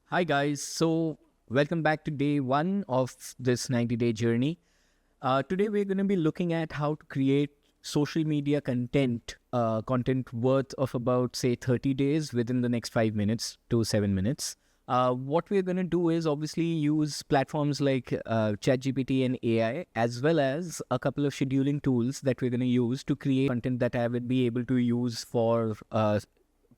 Hi, guys. So, welcome back to day one of this 90-day journey. Today, we're going to be looking at how to create social media content worth of about, say, 30 days within the next 5 minutes to 7 minutes. What we're going to do is obviously use platforms like ChatGPT and AI, as well as a couple of scheduling tools that we're going to use to create content that I would be able to use for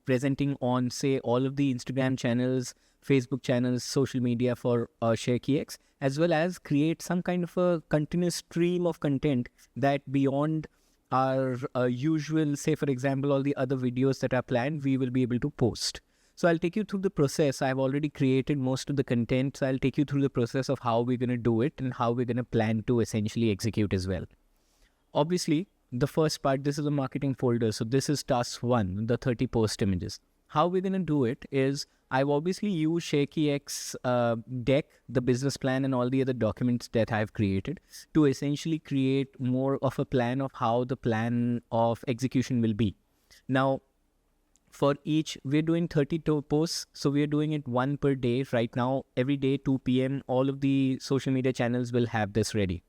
presenting on, say, all of the Instagram channels, Facebook channels, social media for SharekeyX, as well as create some kind of a continuous stream of content that beyond our usual, say, for example, all the other videos that are planned, we will be able to post. So I'll take you through the process. I've already created most of the content. So I'll take you through the process of how we're going to do it and how we're going to plan to essentially execute as well. Obviously, the first part, this is a marketing folder. So this is task one, the 30 post images. How we're going to do it is I've obviously used SharekeyX deck, the business plan and all the other documents that I've created to essentially create more of a plan of how the plan of execution will be. Now, for each, we're doing 32 posts. So we're doing it one per day right now. Every day, 2 p.m., all of the social media channels will have this ready.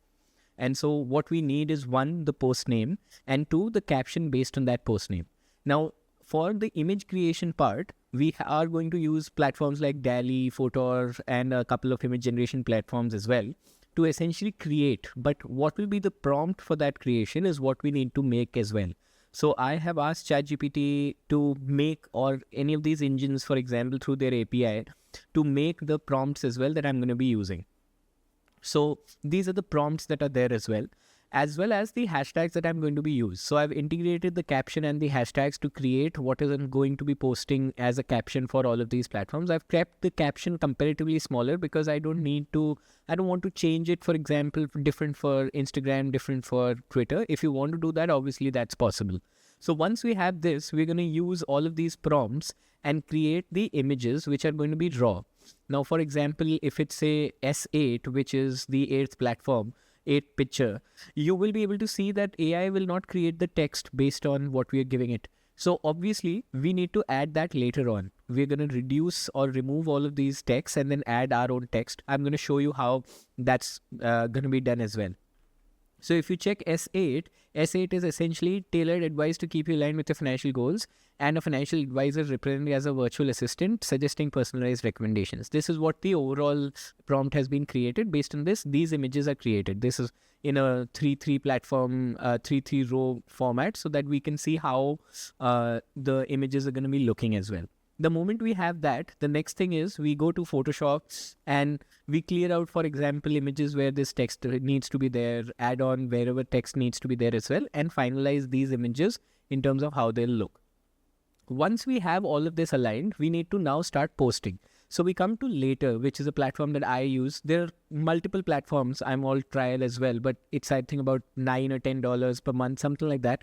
And so what we need is one, the post name, and two, the caption based on that post name. Now, for the image creation part, we are going to use platforms like DALL-E, Photor, and a couple of image generation platforms as well to essentially create. But what will be the prompt for that creation is what we need to make as well. So I have asked ChatGPT to make, or any of these engines, for example, through their API, to make the prompts as well that I'm going to be using. So these are the prompts that are there as well as the hashtags that I'm going to be used. So I've integrated the caption and the hashtags to create what is I'm going to be posting as a caption for all of these platforms. I've kept the caption comparatively smaller because I don't want to change it, for example, different for Instagram, different for Twitter. If you want to do that, obviously that's possible. So once we have this, we're going to use all of these prompts and create the images which are going to be raw. Now, for example, if it's a S8, which is the 8th platform, 8th picture, you will be able to see that AI will not create the text based on what we are giving it. So obviously, we need to add that later on. We're going to reduce or remove all of these texts and then add our own text. I'm going to show you how that's going to be done as well. So if you check S8 is essentially tailored advice to keep you aligned with your financial goals, and a financial advisor represented as a virtual assistant suggesting personalized recommendations. This is what the overall prompt has been created. Based on this, these images are created. This is in a 3-3 platform, 3-3 row format, so that we can see how the images are going to be looking as well. The moment we have that, the next thing is we go to Photoshop and we clear out, for example, images where this text needs to be there, add on wherever text needs to be there as well, and finalize these images in terms of how they'll look. Once we have all of this aligned, we need to now start posting. So we come to Later, which is a platform that I use. There are multiple platforms. I'm all trial as well, but it's, I think, about $9 or $10 per month, something like that.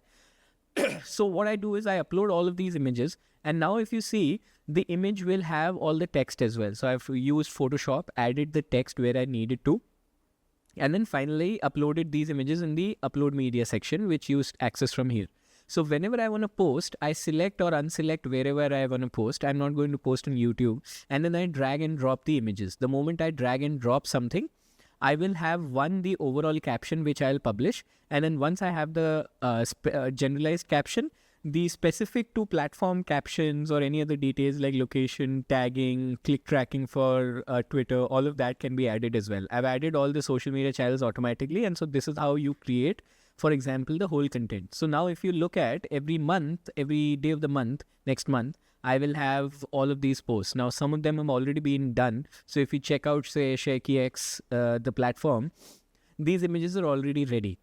So what I do is I upload all of these images, and now if you see, the image will have all the text as well. So I've used Photoshop, added the text where I needed to, and then finally uploaded these images in the upload media section, which used access from here. So whenever I want to post, I select or unselect wherever I want to post. I'm not going to post on YouTube, and then I drag and drop the images. The moment I drag and drop something, I will have the overall caption which I'll publish, and then once I have the generalized caption, the specific to platform captions or any other details like location, tagging, click tracking for Twitter, all of that can be added as well. I've added all the social media channels automatically, and so this is how you create, for example, the whole content. So now if you look at every month, every day of the month, next month, I will have all of these posts. Now, some of them have already been done. So if you check out, say, SharekeyX, the platform, these images are already ready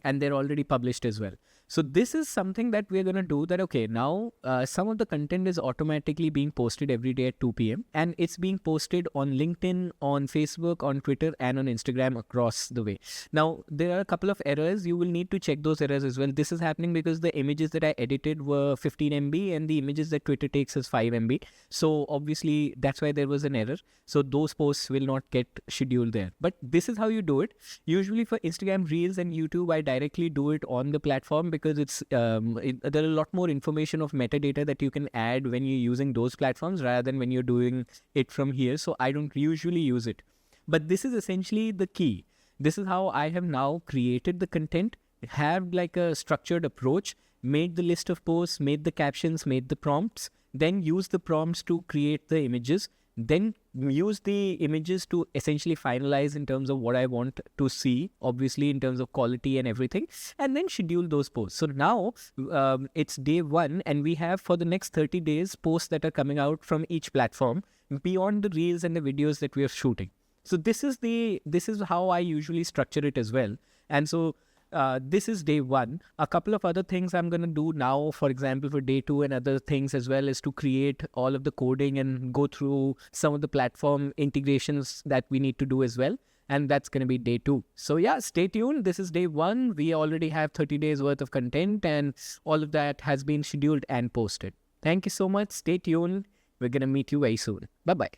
and they're already published as well. So this is something that we're going to do that, okay, now some of the content is automatically being posted every day at 2 p.m. and it's being posted on LinkedIn, on Facebook, on Twitter, and on Instagram across the way. Now, there are a couple of errors. You will need to check those errors as well. This is happening because the images that I edited were 15 MB and the images that Twitter takes is 5 MB. So obviously that's why there was an error. So those posts will not get scheduled there. But this is how you do it. Usually for Instagram Reels and YouTube, I directly do it on the platform because there are a lot more information of metadata that you can add when you're using those platforms rather than when you're doing it from here. So I don't usually use it. But this is essentially the key. This is how I have now created the content, have like a structured approach, made the list of posts, made the captions, made the prompts, then use the prompts to create the images, then use the images to essentially finalize in terms of what I want to see, obviously in terms of quality and everything, and then schedule those posts. So now it's day 1 and we have for the next 30 days posts that are coming out from each platform beyond the reels and the videos that we are shooting. So this is how I usually structure it as well. And so this is day 1. A couple of other things I'm going to do now, for example, for day 2 and other things as well, is to create all of the coding and go through some of the platform integrations that we need to do as well. And that's going to be day 2. So yeah, stay tuned. This is day 1. We already have 30 days worth of content and all of that has been scheduled and posted. Thank you so much. Stay tuned. We're going to meet you very soon. Bye-bye.